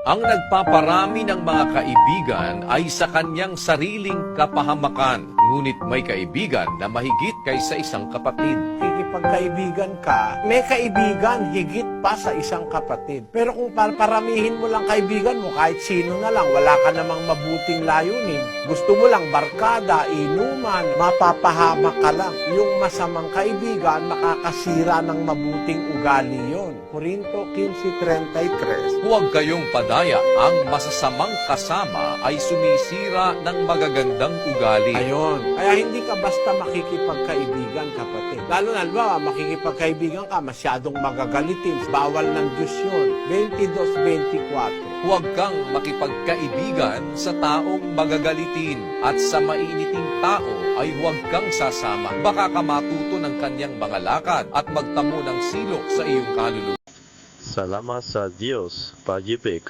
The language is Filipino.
Ang nagpaparami ng mga kaibigan ay sa kanyang sariling kapahamakan. Ngunit may kaibigan na mahigit kaysa isang kapatid. Kikipagkaibigan ka, may kaibigan higit pa sa isang kapatid. Pero kung paramihin mo lang kaibigan mo, kahit sino na lang, wala ka namang mabuting layunin. Gusto mo lang barkada, inuman, mapapahamak ka lang. Yung masamang kaibigan, makakasira ng mabuting ugali yon. Korinto 15:33. Huwag kayong padaya, ang masasamang kasama ay sumisira ng magagandang ugali. Ayon. Kaya hindi ka basta makikipagkaibigan, kapatid. Lalo na, makikipagkaibigan ka, masyadong magagalitin. Bawal ng Diyos yun. 22:24. Huwag kang makipagkaibigan sa taong magagalitin at sa mainiting tao ay huwag kang sasama. Baka ka matuto ng kanyang mga lakad at magtamo ng silok sa iyong kaluluwa. Salamat sa Diyos, pag-ibig.